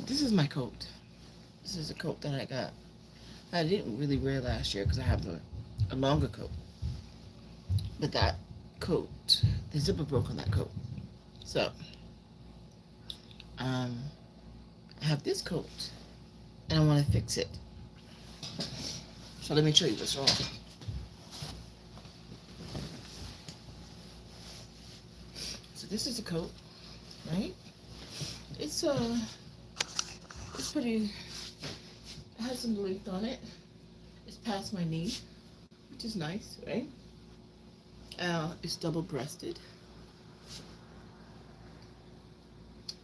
This is my coat. This is a coat that I got. I didn't really wear last year because I have a longer coat. But that coat, the zipper broke on that coat. So, um, I have this coat and I want to fix it. So let me show you what's wrong. So this is a coat, right? It's it's pretty. It has some length on it. It's past my knee, which is nice, right? It's double-breasted,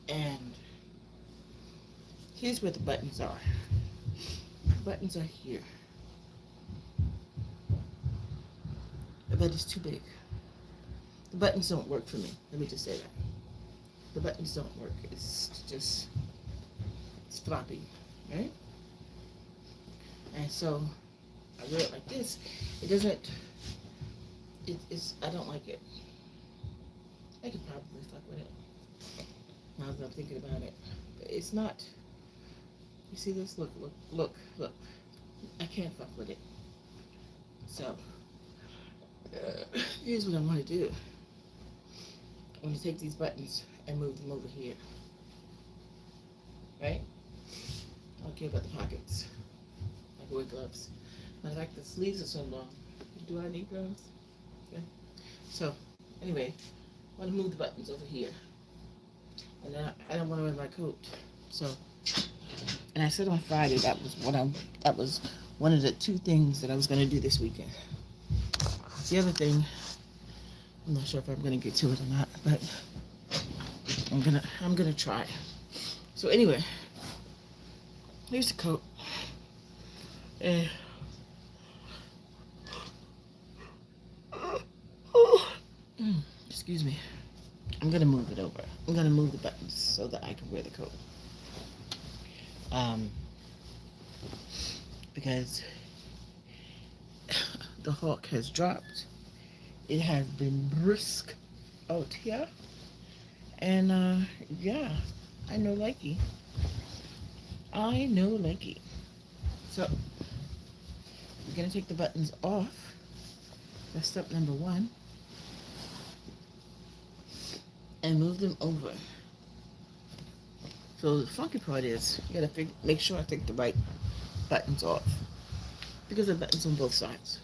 and here's where the buttons are. The buttons are here. But it's too big. The buttons don't work for me. Let me just say that. The buttons don't work. It's floppy, right? And so I wear it like this. It doesn't, I don't like it. I could probably fuck with it now that I'm thinking about it. But it's not, you see this? Look. I can't fuck with it. So, here's what I want to do. I want to take these buttons and move them over here. Right? I don't care about the pockets. I can wear gloves. Matter of fact, the sleeves are so long. Do I need gloves? Okay. So, anyway, I want to move the buttons over here. And then I don't want to wear my coat. So, and I said on Friday that was one of the two things that I was going to do this weekend. The other thing, I'm not sure if I'm going to get to it or not, but I'm gonna try. So anyway, here's the coat. And excuse me. I'm gonna move it over. I'm gonna move the buttons so that I can wear the coat. Um, because the hawk has dropped. It has been brisk out here. And yeah, I know likey. So we're gonna take the buttons off. That's step number one. And move them over. So the funky part is you gotta make sure I take the right buttons off because the buttons on both sides.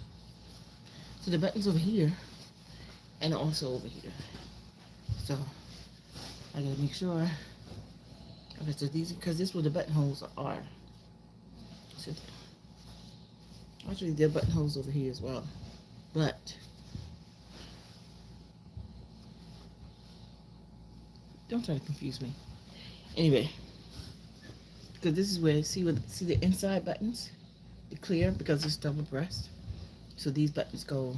So the buttons over here and also over here. So I gotta make sure. Okay, so these because this is where the buttonholes are. So actually, there are buttonholes over here as well, but don't try to confuse me. Anyway, because this is where see the inside buttons, the clear because it's double breast. So these buttons go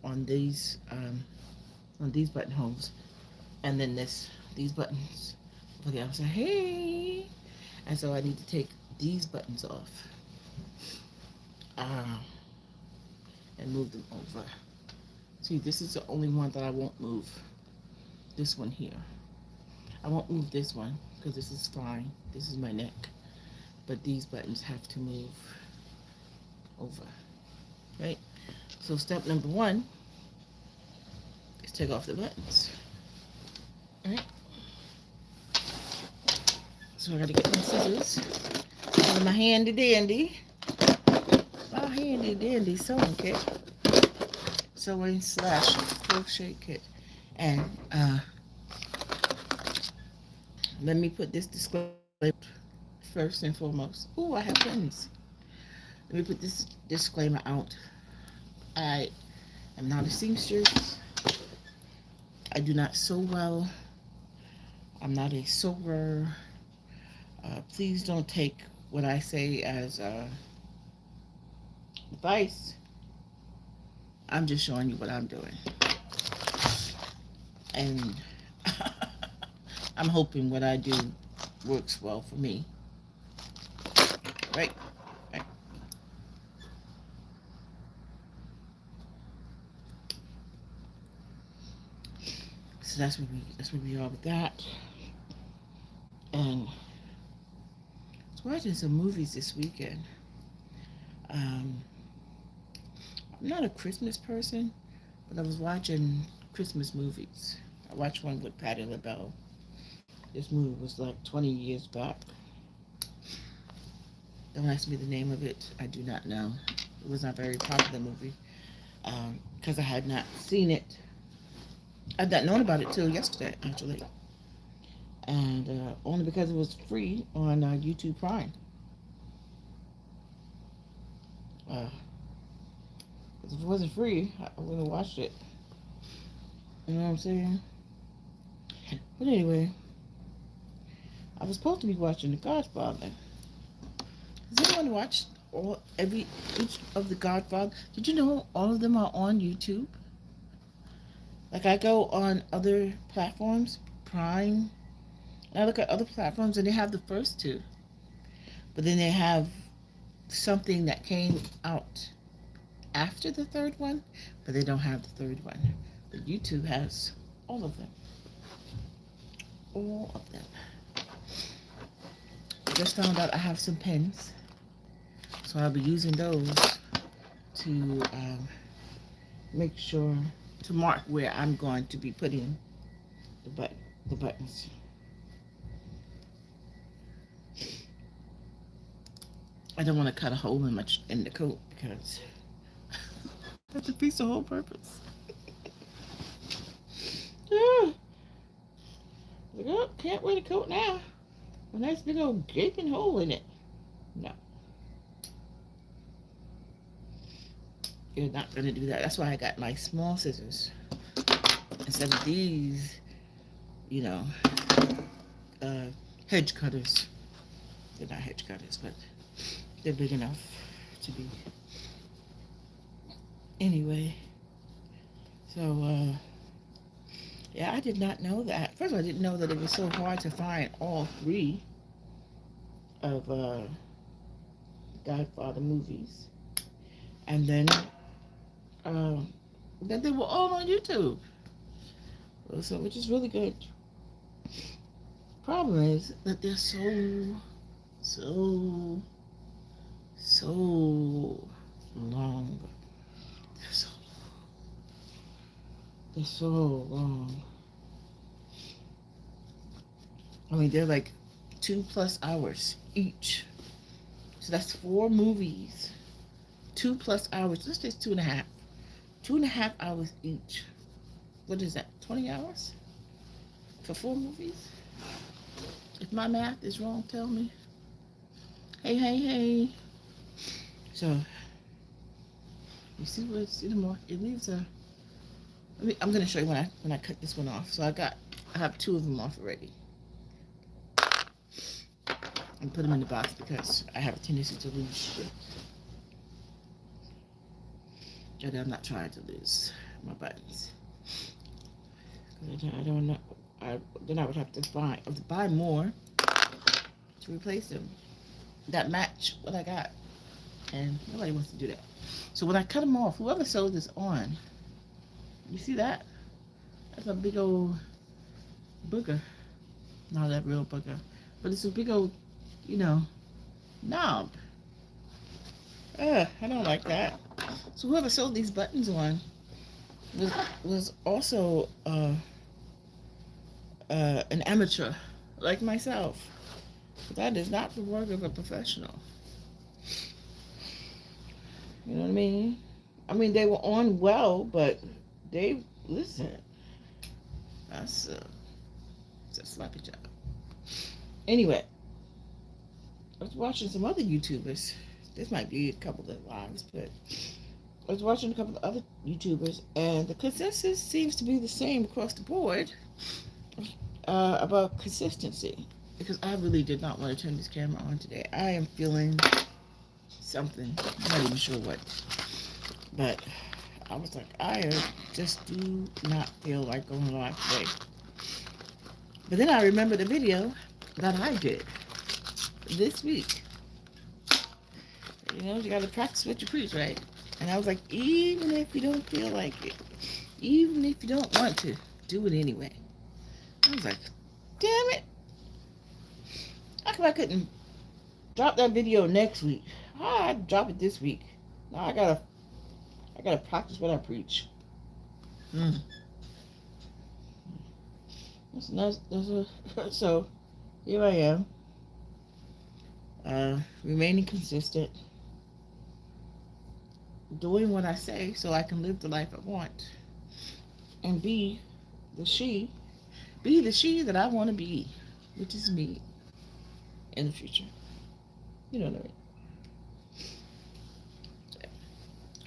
on these buttonholes, and then these buttons for the outside. Hey, and so I need to take these buttons off and move them over. See, this is the only one that I won't move. This one here. I won't move this one because this is fine. This is my neck. But these buttons have to move over. Right? So step number one is take off the buttons. Right? So I gotta get my scissors. And my handy dandy. My handy dandy sewing kit. Sewing / crochet kit. And let me put this disclaimer first and foremost. Ooh, I have pens. Let me put this disclaimer out. I am not a seamstress. I do not sew well. I'm not a sewer. Please don't take what I say as advice. I'm just showing you what I'm doing. And I'm hoping what I do works well for me. Right? Right. So that's where we are with that. And watching some movies this weekend. Um, I'm not a Christmas person, but I was watching Christmas movies. I watched one with Patti LaBelle. This movie was like 20 years back. Don't ask me the name of it. I do not know. It was not a very popular movie because I had not seen it. I had not known about it till yesterday, actually. And only because it was free on YouTube Prime. If it wasn't free, I would have watched it. You know what I'm saying? But anyway, I was supposed to be watching The Godfather. Has anyone watched each of The Godfather? Did you know all of them are on YouTube? Like I go on other platforms, Prime, and I look at other platforms and they have the first two. But then they have something that came out after the third one, but they don't have the third one. But YouTube has all of them. All of them. I just found out I have some pens, so I'll be using those to make sure to mark where I'm going to be putting the buttons. I don't want to cut a hole in the coat because that defeats the whole purpose. Like, oh, can't wear the coat now. A nice big old gaping hole in it. No. You're not going to do that. That's why I got my small scissors. Instead of these, hedge cutters. They're not hedge cutters, but they're big enough to be. Anyway. So, yeah, I did not know that. First of all, I didn't know that it was so hard to find all three of Godfather movies. And then they were all on YouTube. So, which is really good. Problem is that they're so long. They're so long. I mean, they're like 2+ hours each. So that's 4 movies. 2+ hours. Let's say it's 2.5. 2.5 hours each. What is that? 20 hours? For 4 movies? If my math is wrong, tell me. Hey. So, you see the more? It leaves a... I'm going to show you when I cut this one off. So I have 2 of them off already. And put them in the box because I have a tendency to lose shit. And I'm not trying to lose my buttons. I don't know. Then I would have to buy more to replace them that match what I got. And nobody wants to do that. So when I cut them off, whoever sewed this on, you see that? That's a big old booger. Not that real booger. But it's a big old, knob. I don't like that. So whoever sewed these buttons on was also an amateur like myself. But that is not the work of a professional. You know what I mean? I mean, they were on well, but listen, that's a sloppy job. Anyway, I was watching some other YouTubers. This might be a couple of lives, but I was watching a couple of other YouTubers, and the consensus seems to be the same across the board about consistency. Because I really did not want to turn this camera on today. I am feeling something. I'm not even sure what. But I was like, I just do not feel like going live today. But then I remember the video that I did this week. You got to practice what you preach, right? And I was like, even if you don't feel like it, even if you don't want to, do it anyway. I was like, damn it. How come I couldn't drop that video next week. I drop it this week. Now I gotta practice what I preach. Mm. So here I am, remaining consistent, doing what I say so I can live the life I want and the she, be the she that I want to be, which is me in the future. You know what I mean?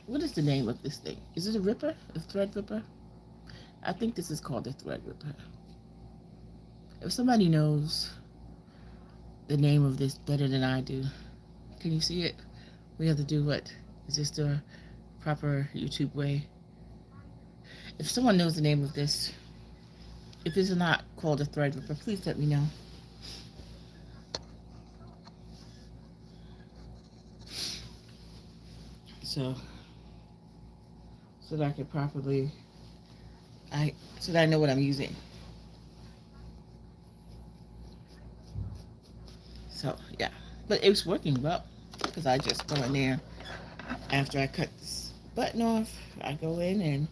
What is the name of this thing? Is it a ripper? A thread ripper? I think this is called a thread ripper. If somebody knows the name of this better than I do, can you see it? We have to do what? Is this the proper YouTube way? If someone knows the name of this, if it's not called a thread ripper, please let me know. So that I can properly, so that I know what I'm using. So yeah, but it was working well because I just go in there after I cut this button off. I go in and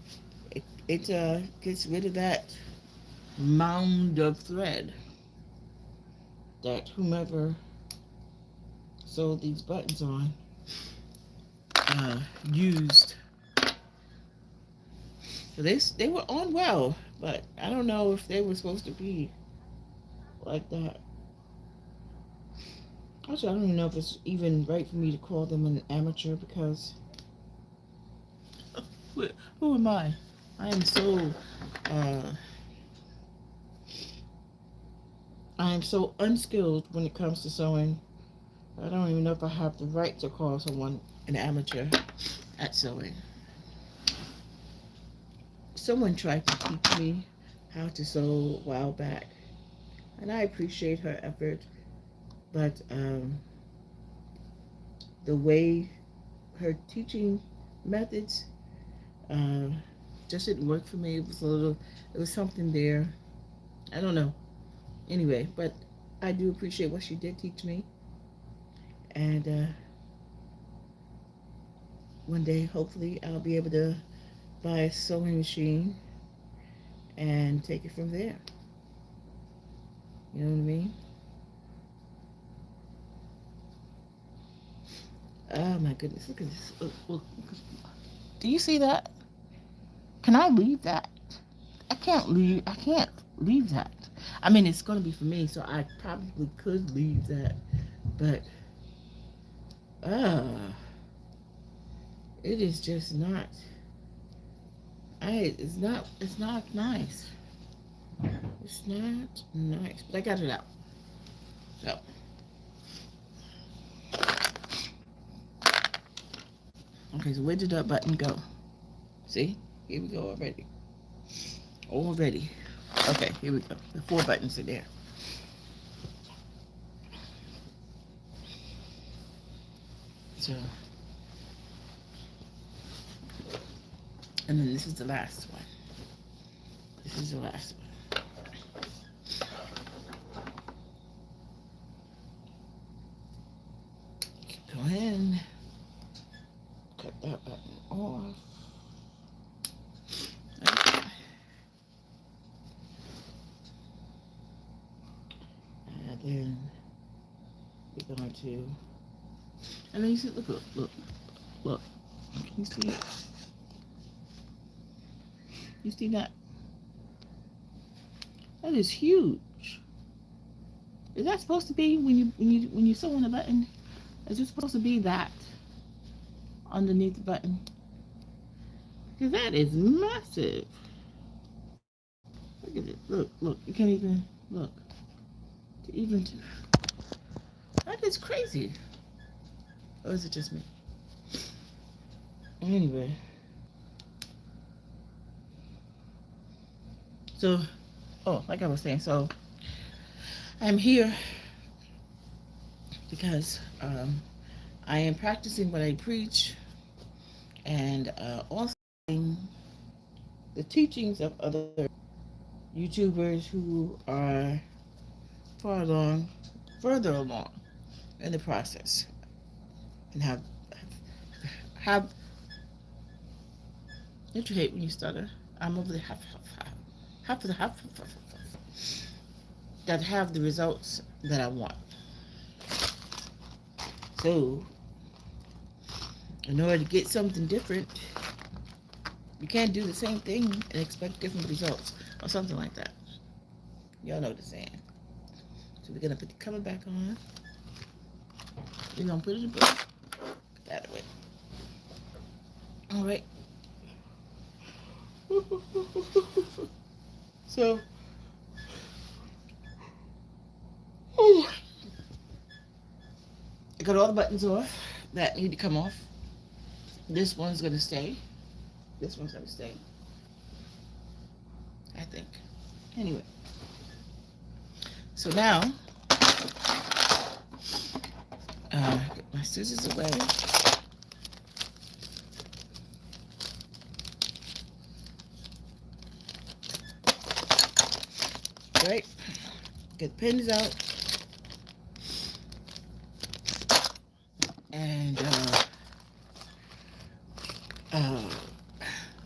it gets rid of that mound of thread that whomever sewed these buttons on used. So they were on well, but I don't know if they were supposed to be like that. Actually, I don't even know if it's even right for me to call them an amateur because who am I? I am so unskilled when it comes to sewing. I don't even know if I have the right to call someone an amateur at sewing. Someone tried to teach me how to sew a while back, and I appreciate her effort, but the way her teaching methods just didn't work for me. It was something there. I don't know. Anyway, but I do appreciate what she did teach me, and one day, hopefully, I'll be able to buy a sewing machine and take it from there. You know what I mean? Oh my goodness, look at this. Look. Do you see that? Can I leave that? I can't leave that. I mean, it's going to be for me, so I probably could leave that, but it is just not. It's not nice. It's not nice, but I got it out. So, okay, so where did that button go? See, here we go already. Okay, here we go. The 4 buttons are there. So, and then this is the last one. This is the last one. Go ahead. Cut that button off. Okay. And then we're going to, and then you see, look. Can you see it? You see that? That is huge. Is that supposed to be when you sew on the button? Is it supposed to be that underneath the button? Because that is massive. Look at it. Look. You can't even look. That is crazy. Or is it just me? Anyway. So, like I was saying, so I'm here because I am practicing what I preach and also the teachings of other YouTubers who are further along in the process and have don't you hate when you stutter? I'm over the half of the half that have the results that I want. So in order to get something different, you can't do the same thing and expect different results or something like that. Y'all know what I'm saying. So we're gonna put the cover back on. We're gonna put it in the book. Put that away. All right. So, I got all the buttons off that need to come off. This one's gonna stay. This one's gonna stay. I think. Anyway. So now, get my scissors away. Right. Get the pins out. And,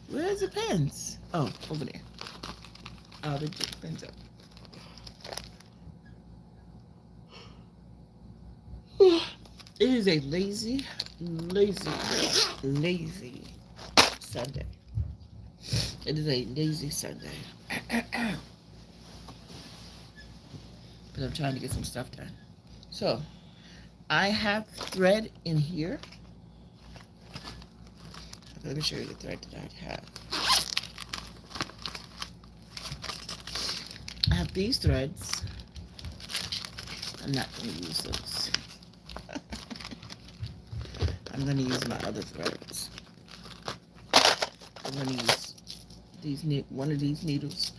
where's the pins? Oh, over there. Oh, they get the pins up. It is a lazy Sunday. It is a lazy Sunday. But I'm trying to get some stuff done. So, I have thread in here. Let me show you the thread that I have. I have these threads. I'm not going to use those. I'm going to use my other threads. I'm going to use one of these needles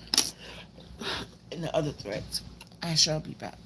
and the other threads. I shall be back.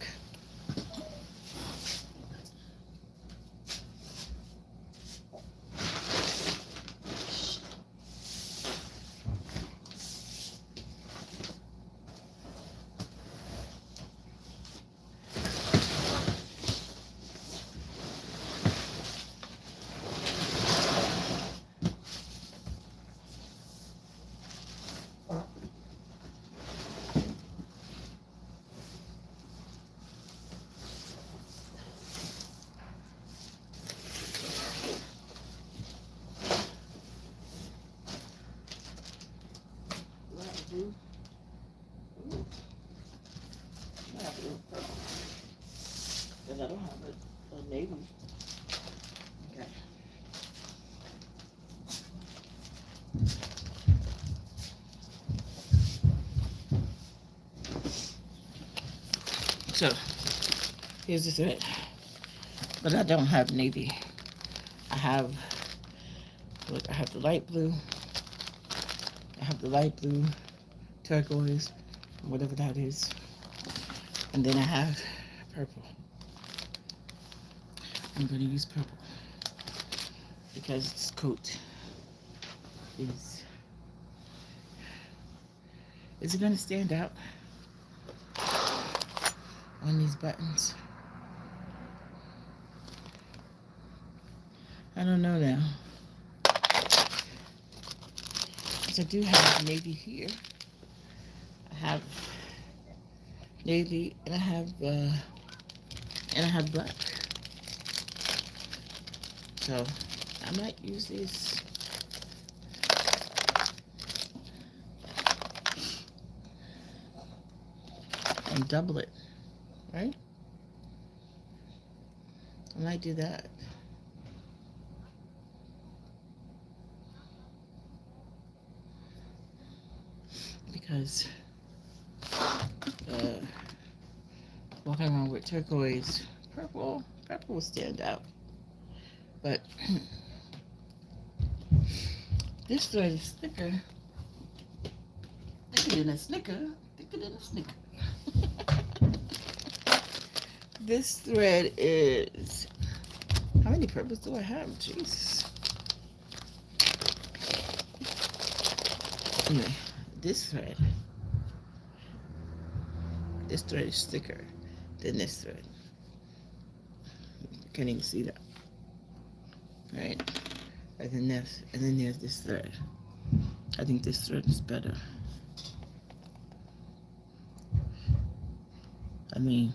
Because I don't have a navy. Okay. So, here's the thread. But I don't have navy. I have the light blue. I have the light blue, turquoise, whatever that is. And then I have purple. I'm going to use purple because this coat is it going to stand out on these buttons? I don't know now. So I do have navy here. I have navy and I have black. So I might use these. And double it, right? I might do that. Because walking around with turquoise, purple will stand out. But this thread is thicker than a Snicker, This thread is, how many purples do I have? Jesus. Anyway, this thread is thicker than this thread. Can't even see that. Right? And then there's this thread. I think this thread is better. I mean,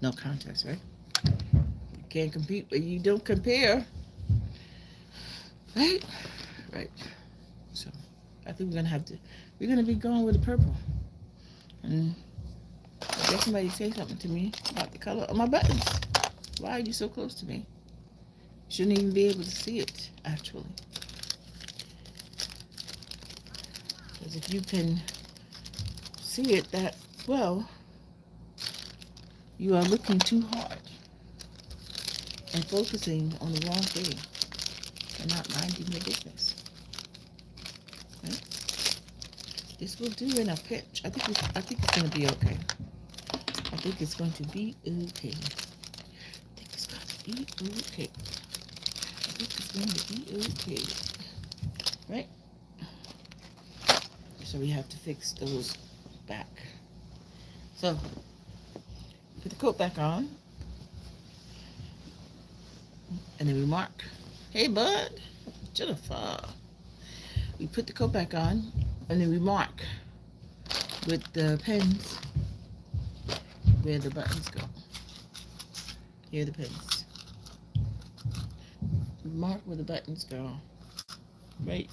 no contest, right? You can't compete, but you don't compare. Right? Right. So I think we're gonna be going with the purple. And I guess somebody say something to me about the color of my buttons. Why are you so close to me? Shouldn't even be able to see it, actually. Because if you can see it that well, you are looking too hard and focusing on the wrong thing and not minding your business. Right? This will do in a pinch. I think it's going to be okay. I think it's going to be okay. I think it's going to be okay. I think it's going to be okay. Right? So we have to fix those back. So, put the coat back on. And then we mark. Hey, bud. Jennifer. We put the coat back on. And then we mark with the pens where the buttons go. Here are the pens. Mark where the buttons go. Right?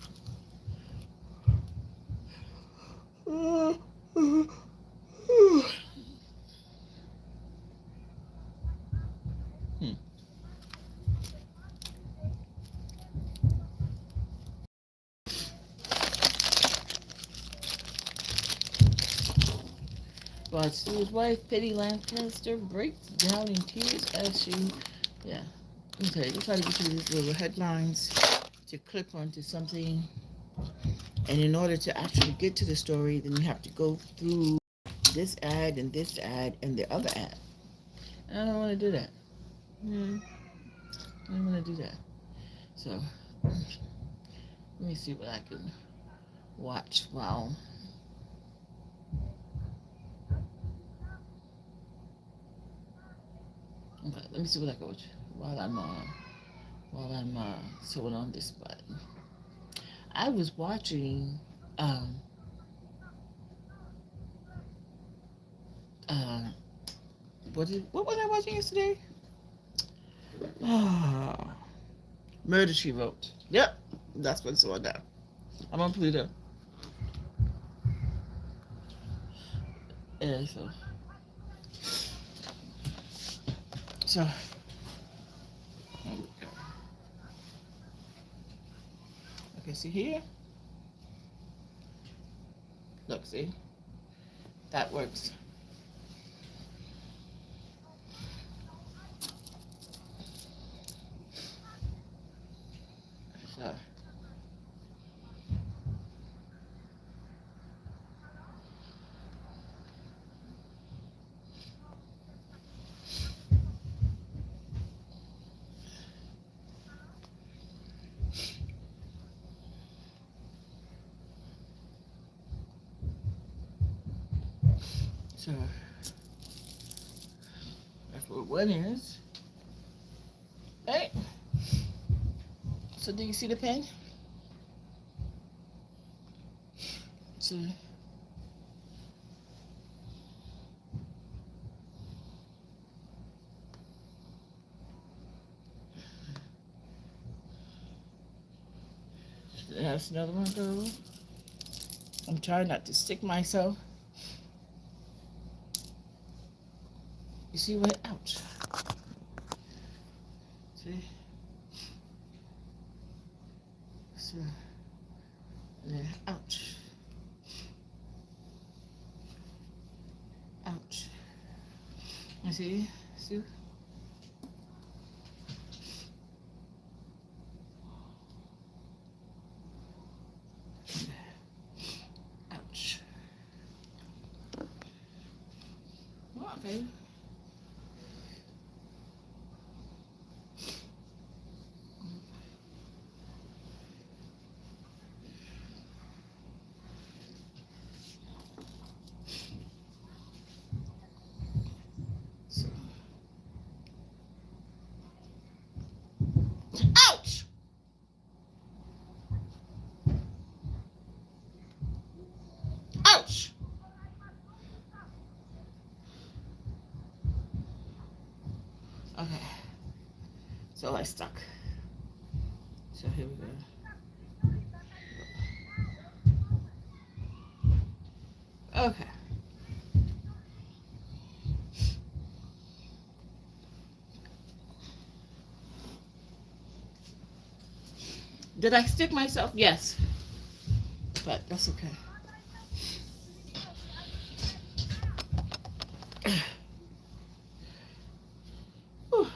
Rod Stewart's wife, Petty Lancaster, breaks down in tears as she, yeah. Let me tell you, we're trying to get you these little headlines to clip onto something. And in order to actually get to the story, then you have to go through this ad and the other ad. And I don't want to do that. I don't want to do that. So, let me see what I can watch while. Okay, let me see what I can watch while I'm sewing on this button. I was watching what was I watching yesterday? Murder, She Wrote. Yep, that's what it's on now. I'm on Pluto. And so okay, see here? Look, see? That works. So So that's what one is. Right? So do you see the pen? So that's another one go. I'm trying not to stick myself. You see what? Ouch. See? So, yeah, ouch. Ouch. You see? See? Ouch. Okay. So, Ouch! Ouch! Okay. So I stuck. So here we go. Okay. Did I stick myself? Yes. But that's okay. Whew.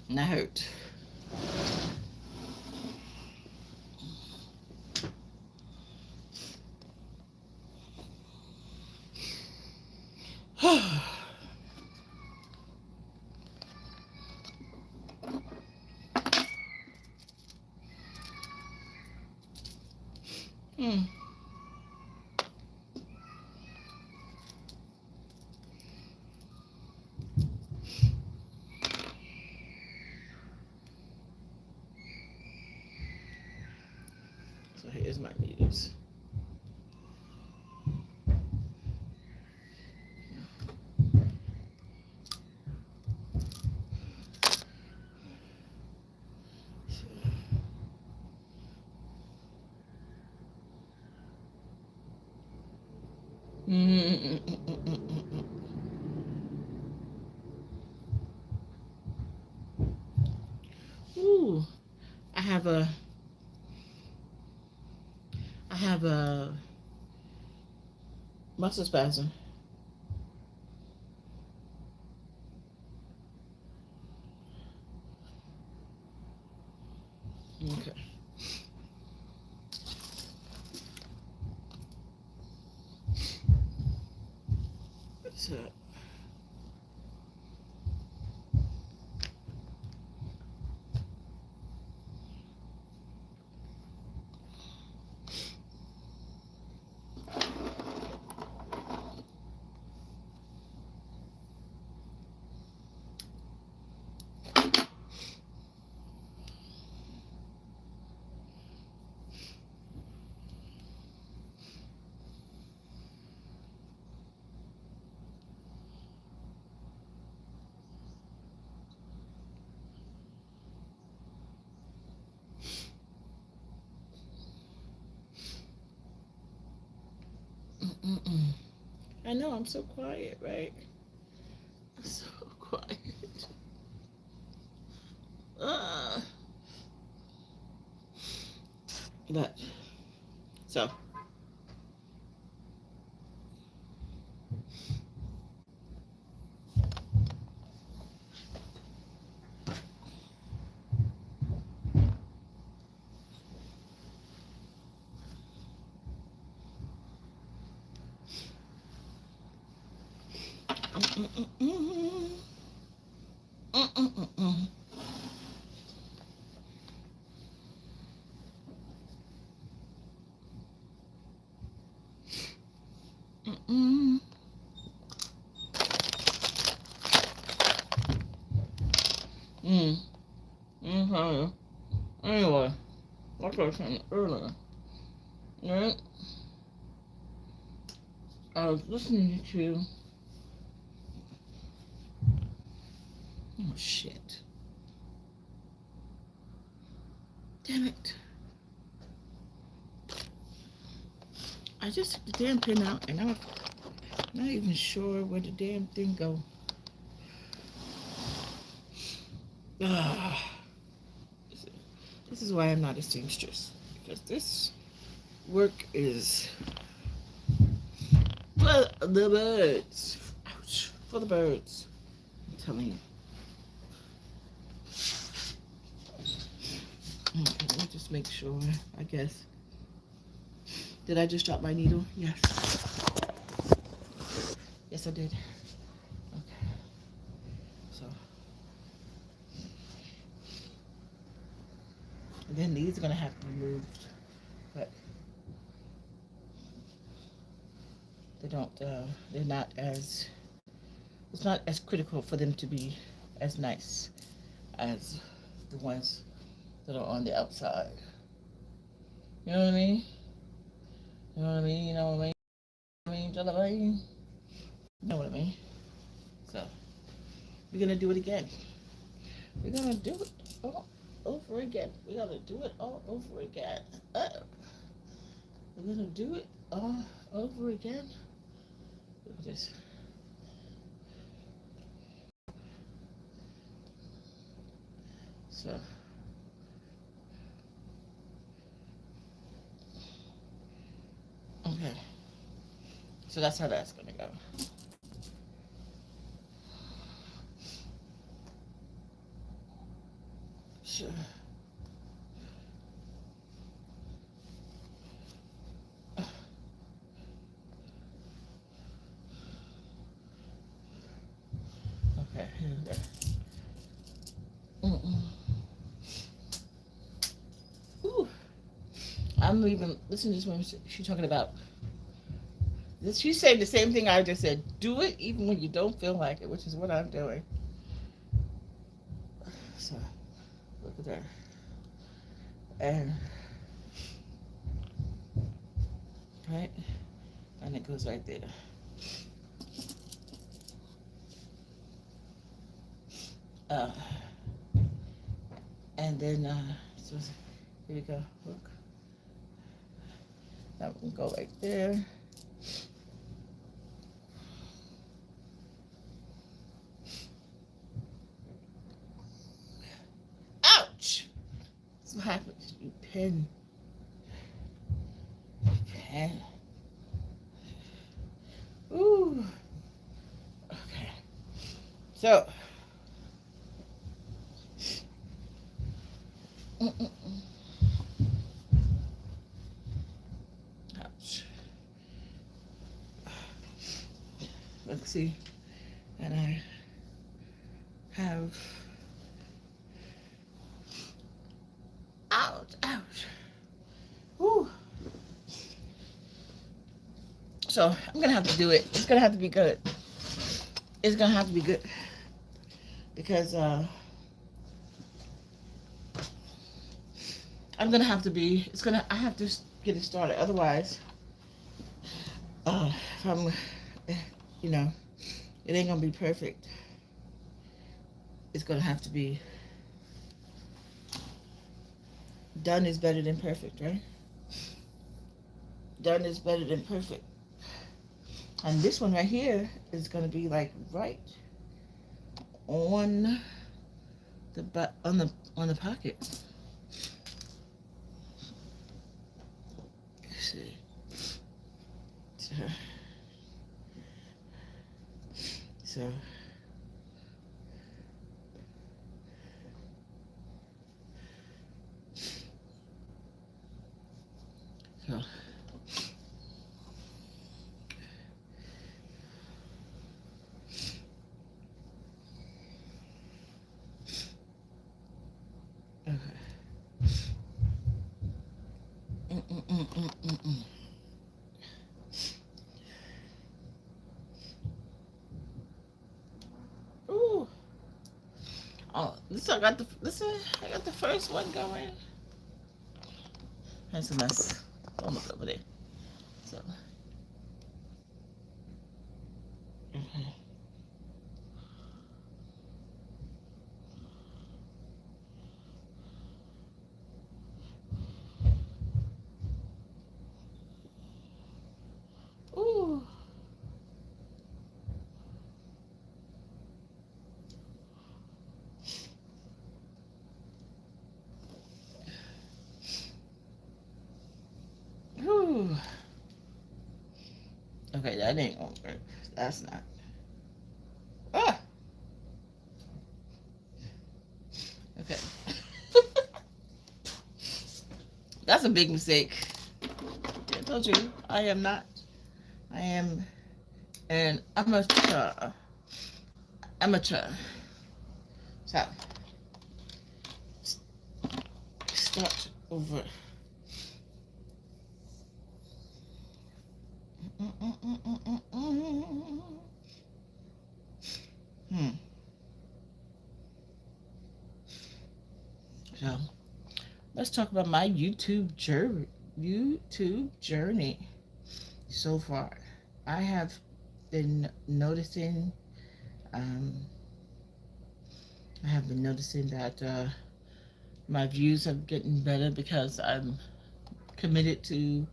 And that hurt. Hmm. So here's my needles. Ooh, I have a, I have a muscle spasm. Okay. So. Mm-mm. I know I'm so quiet, right? I'm so quiet. Uh, but so. Mm-mm-mm-mm. Mm-mm-mm-mm. Mm-mm. Mm. Okay. Anyway, like I was saying earlier, right? I was listening to. Oh shit! Damn it! I just took the damn pin out, and I'm not even sure where the damn thing go. Ugh. This is why I'm not a seamstress, because this work is for the birds. Ouch! For the birds. I'm telling you. Okay, let me just make sure. I guess. Did I just drop my needle? Yes. Yes, I did. Okay. So. And then these are gonna have to be moved, but they don't. They're not as. It's not as critical for them to be as nice. as the ones that are on the outside. You know what I mean? You know what I mean? You know what I mean? You know what I mean? You know what I mean? So we're gonna do it again. We're gonna do it all over again. We're gonna do it all over again. We're gonna do it all over again. Look at this. So okay. So that's how that's gonna go. Sure. Okay. Mm-mm. Ooh. I'm even listen to this woman. She's talking about this. She's saying the same thing I just said. Do it even when you don't feel like it, which is what I'm doing. So look at that. And right, and it goes right there. Uh, and then so here we go. Look, that one go right there. Ouch! That's what happens. You pin. Pin. Ooh. Okay. So. Mm-mm-mm. Ouch. Let's see. And I have. Ouch! Ouch! Whew. So I'm gonna have to do it. It's gonna have to be good. It's gonna have to be good because I'm gonna have to be. It's gonna. I have to get it started. Otherwise, if I'm, you know, it ain't gonna be perfect. It's gonna have to be done is better than perfect, right? Done is better than perfect. And this one right here is gonna be like right on the pocket. Let's see. So okay. Mm-mm-mm-mm-mm-mm. Ooh. Oh, I got the first one going. That's a mess. Almost over there. So okay. Ooh. Ooh. Okay, that ain't gonna work. That's not. Ah. Okay. That's a big mistake. I told you, I am not. I am an amateur. Amateur. So, start over. Hmm. So let's talk about my YouTube journey so far. I have been noticing. Um, I have been noticing that my views have getting better because I'm committed to,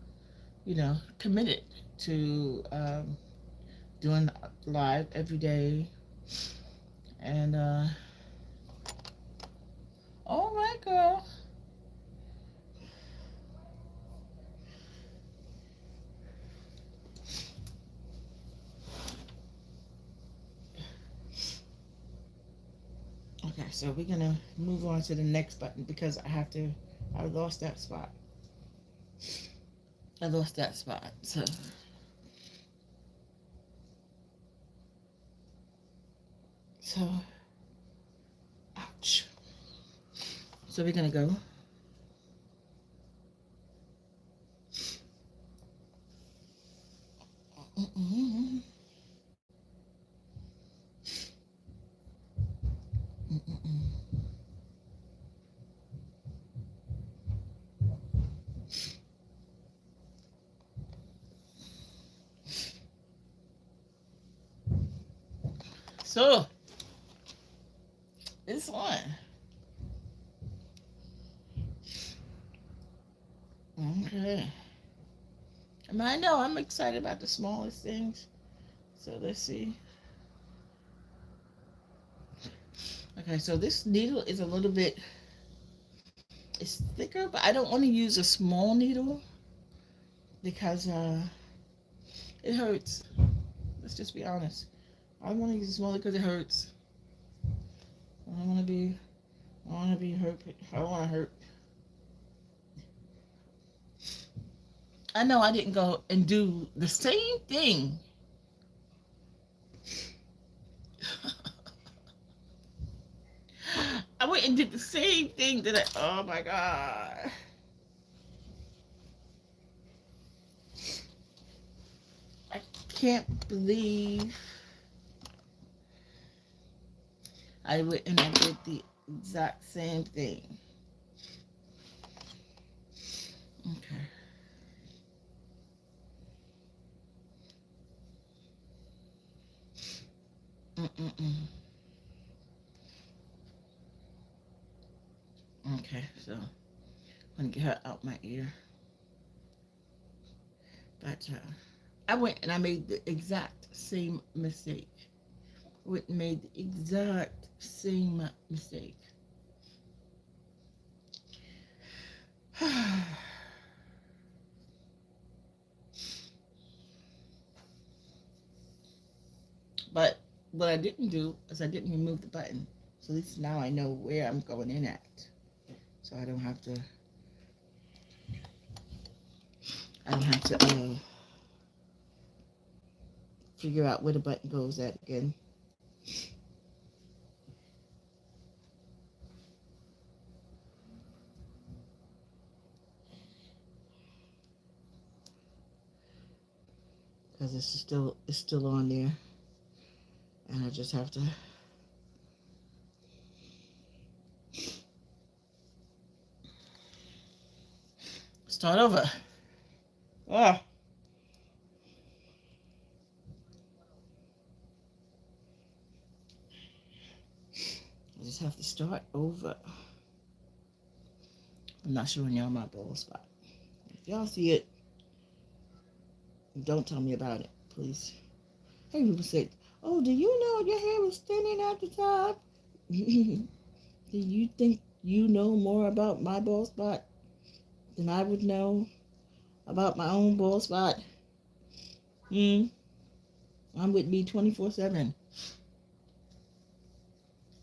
committed to doing live every day. And all right, girl. Okay, so we're gonna move on to the next button because I lost that spot. I lost that spot. So, ouch. So we're gonna go. Mm-mm. Mm-mm. So this one. Okay. I know I'm excited about the smallest things. So let's see. Okay, so this needle is a little bit, it's thicker, but I don't want to use a small needle because it hurts. Let's just be honest. I want to use a smaller because it hurts. I don't want to be, I want to be hurt. I don't want to hurt. I know I didn't go and do the same thing. I went and did the same thing oh my God. I can't believe I went and I did the exact same thing. Okay. Mm-mm-mm. Okay, so I'm gonna get her out my ear. But I went and I made the exact same mistake. Went and made the exact same mistake. But what I didn't do is I didn't remove the button. So at least now I know where I'm going in at. So I don't have to figure out where the button goes at again. Because it's still on there. And I just have to start over. Ah. I just have to start over. I'm not showing y'all my bald spot. If y'all see it, don't tell me about it, please. Hey, people say, "Oh, do you know your hair was thinning at the top?" Do you think you know more about my bald spot than I would know about my own bald spot? I'm with me 24/7.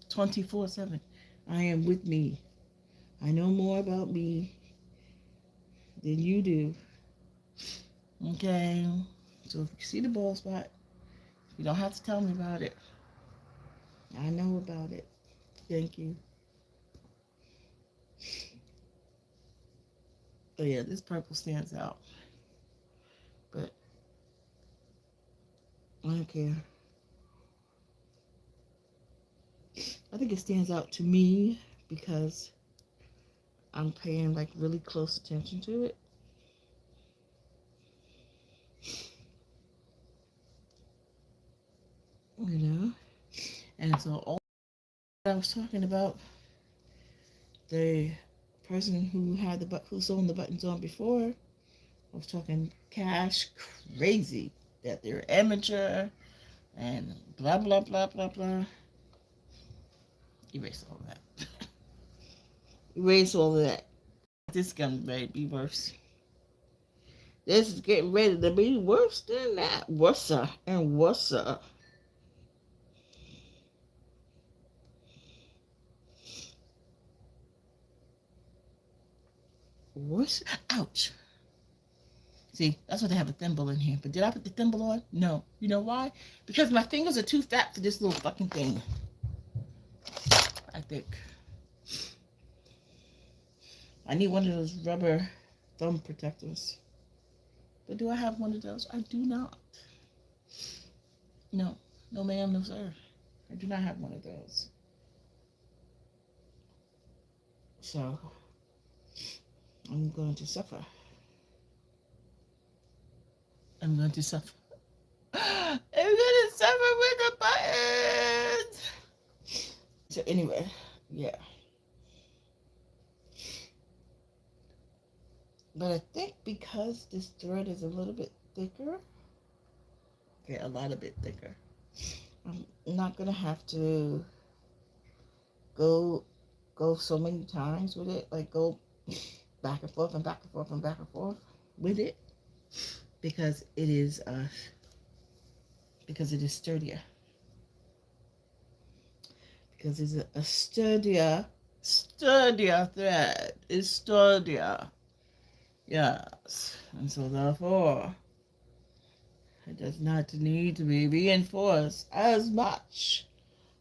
24/7. I am with me. I know more about me than you do. Okay? So if you see the bald spot, you don't have to tell me about it. I know about it. Thank you. Oh yeah, this purple stands out. But I don't care. I think it stands out to me because I'm paying like really close attention to it. You know? And so all I was talking about, the person who had who sewn the buttons on before, I was talking cash crazy that they're amateur and blah blah blah blah blah. Erase all that. Erase all of that. This gonna be worse. This is getting ready to be worse than that. Worse and worse. Worse. Ouch. See, that's why they have a thimble in here. But did I put the thimble on? No. You know why? Because my fingers are too fat for this little fucking thing. I think. I need one of those rubber thumb protectors. But do I have one of those? I do not. No. No ma'am, no sir. I do not have one of those. So, I'm going to suffer. I'm going to suffer. I'm going to suffer with the buttons. So anyway, yeah. But I think because this thread is a little bit thicker, okay, a lot of bit thicker, I'm not going to have to go so many times with it, like go back and forth and back and forth and back and forth with it, because it is sturdier. Because it's a sturdier thread. It's sturdier. Yes. And so therefore, it does not need to be reinforced as much,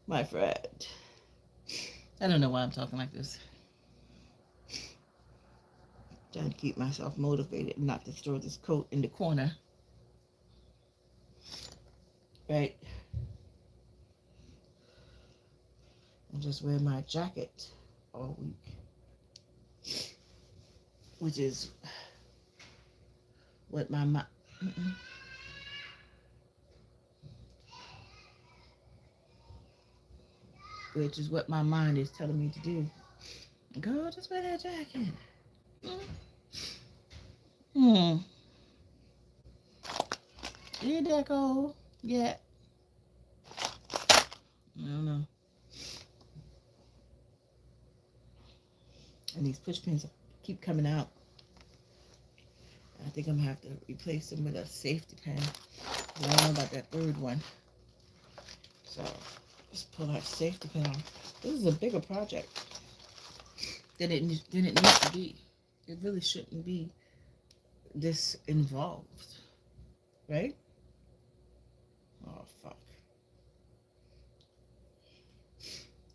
my friend. I don't know why I'm talking like this. Trying to keep myself motivated not to throw this coat in the corner. Right? And just wear my jacket all week. Which is what my mind... Which is what my mind is telling me to do. Girl, just wear that jacket. Ain't that cold? Yeah. I don't know. And these push pins keep coming out. I think I'm going to have to replace them with a safety pin. I don't know about that third one. So, just pull our safety pin off. This is a bigger project than it needs to be. It really shouldn't be this involved. Right? Oh, fuck.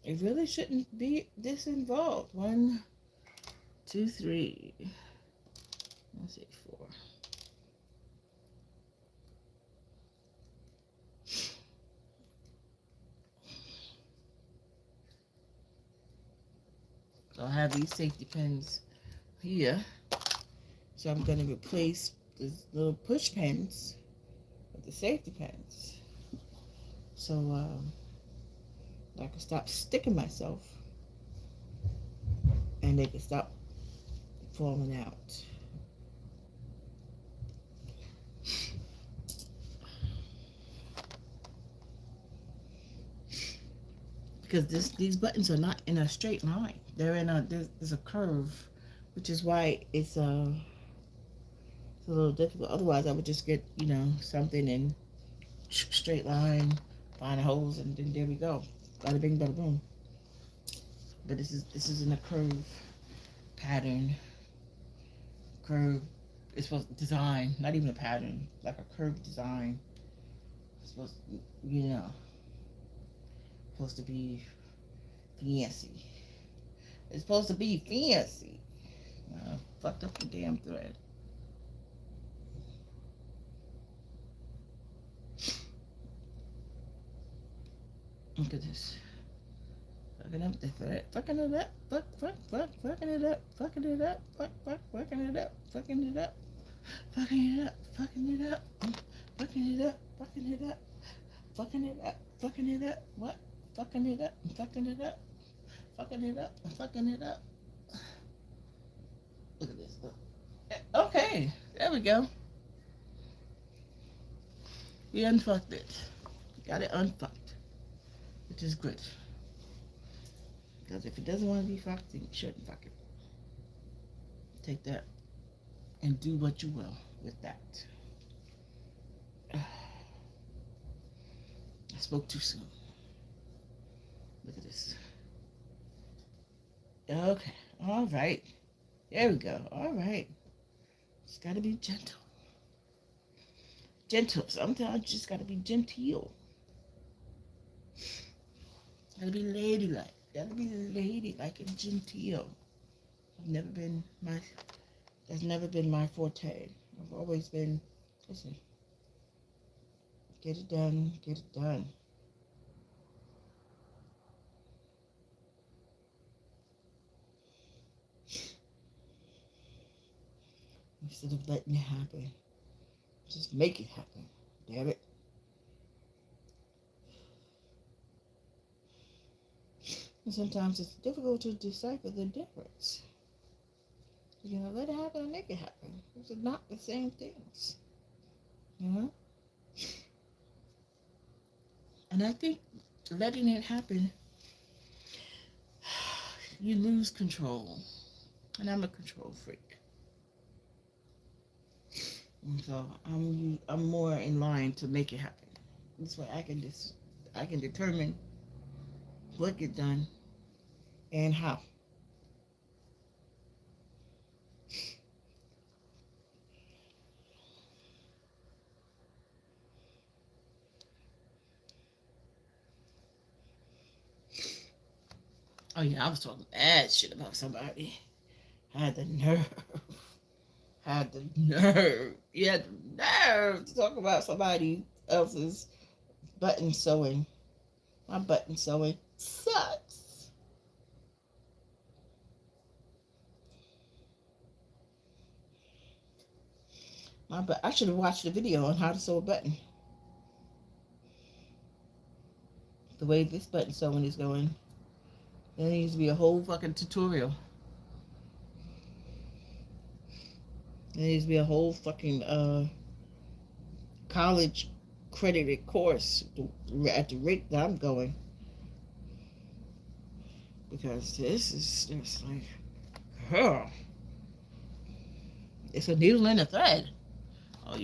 It really shouldn't be this involved. 1, 2, 3. Let's see, 4. So I have these safety pins here. So I'm going to replace the little push pins with the safety pins. So I can stop sticking myself and they can stop falling out. Because these buttons are not in a straight line. They're in there's a curve, which is why it's a little difficult. Otherwise, I would just get, something in straight line, find holes, and then there we go. Bada bing, bada boom. But this is in a curve pattern. Curve. It's supposed to design, not even a pattern, like a curved design. It's supposed, supposed to be fancy. It's supposed to be fancy. Fucked up the damn thread. Look at this. Fucking up the thread. Fucking it up. Fucking it up. Fucking it up. Fucking it up. Fucking it up. Fucking it up. Fucking it up. Fucking it up. Fucking it up. Fucking it up. Fucking it up. What? Fucking it up. Fucking it up. Fucking it up. Fucking it up. Look at this. Look. Okay. There we go. We unfucked it. Got it unfucked. Which is good. Because if it doesn't want to be fucked, then you shouldn't fuck it. Take that and do what you will with that. I spoke too soon. Look at this. Okay. All right. There we go. All right. Just got to be gentle. Gentle. Sometimes you just got to be genteel. Got to be ladylike. Got to be ladylike and genteel. That's never been my forte. I've always been, listen, get it done, get it done. Instead of letting it happen, just make it happen. Damn it. And sometimes it's difficult to decipher the difference. You know, let it happen and make it happen. Those are not the same things. You know? And I think letting it happen, you lose control. And I'm a control freak. And so I'm more in line to make it happen. This way I can determine what gets done and how. Oh yeah, I was talking bad shit about somebody. Had the nerve. Had the nerve. You had the nerve to talk about somebody else's button sewing. My button sewing sucks. I should have watched the video on how to sew a button. The way this button sewing is going, there needs to be a whole fucking tutorial. There needs to be a whole fucking college credited course at the rate that I'm going. Because this is just like, girl, it's a needle and a thread. Oh,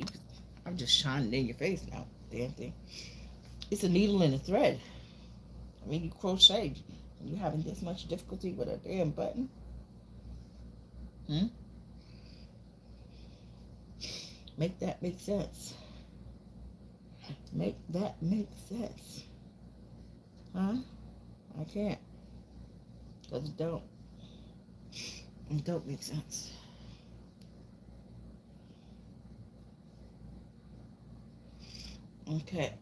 I'm just shining in your face now, damn thing. It's a needle and a thread. I mean, you crochet. You having this much difficulty with a damn button? Make that make sense. Make that make sense. Huh? I can't. Because it don't. It don't make sense. Okay.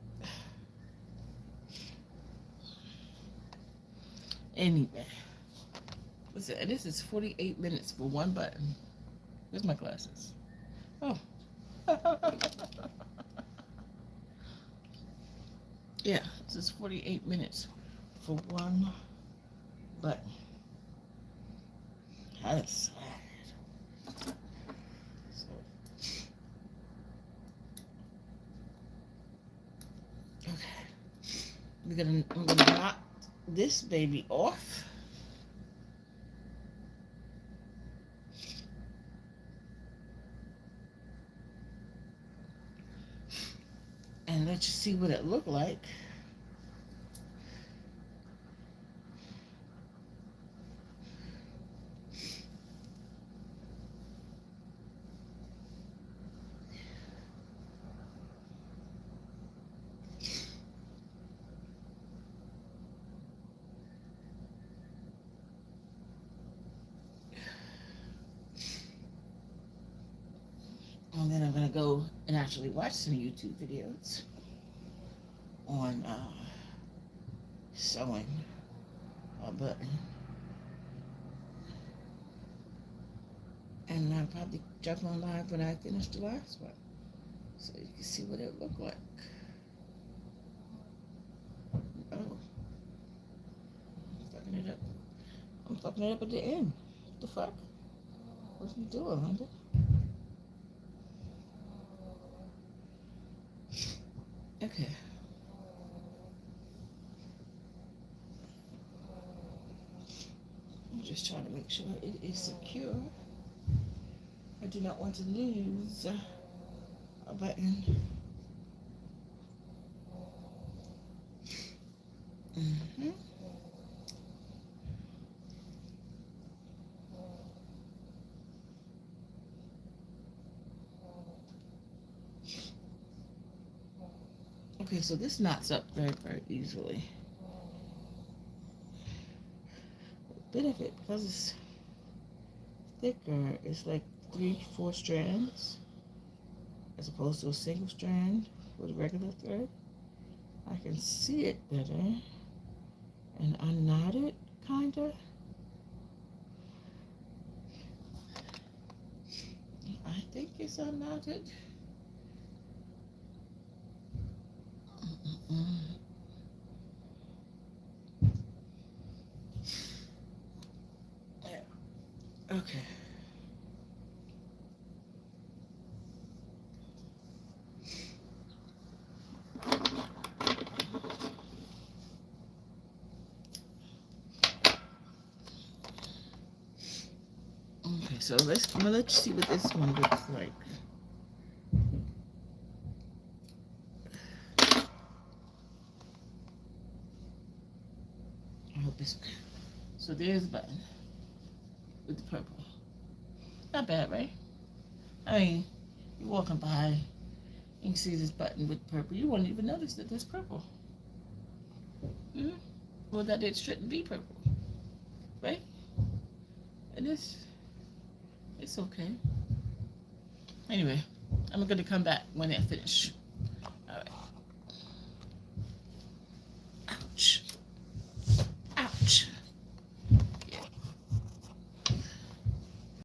Anyway. Listen, this is 48 minutes for one button. Where's my glasses? Oh. Yeah, this is 48 minutes for one button. That is sad. So, okay. I'm gonna knock this baby off. And let you see what it looked like. And then I'm going to go and actually watch some YouTube videos on sewing. a button. And I'll probably jump on live when I finish the last one, so you can see what it looked like. Oh, I'm fucking it up. I'm fucking it up at the end. What the fuck? What are you doing, Linda? Okay. I'm just trying to make sure it is secure. I do not want to lose a button. Mm-hmm. Okay, so this knots up very, very easily. A bit of it, because it's thicker, it's like 3-4 strands, as opposed to a single strand with a regular thread. I can see it better, and unknot it, kinda. I think it's unknotted. Yeah. Okay. Okay, so I'm gonna let you see what this one looks like. I hope it's okay. So there's a button with the purple. Not bad, right? I mean, you're walking by, you can see this button with purple. You won't even notice that there's purple. Mm-hmm. Well, that it shouldn't be purple, right? It is. It's okay. Anyway, I'm gonna come back when I finish. All right.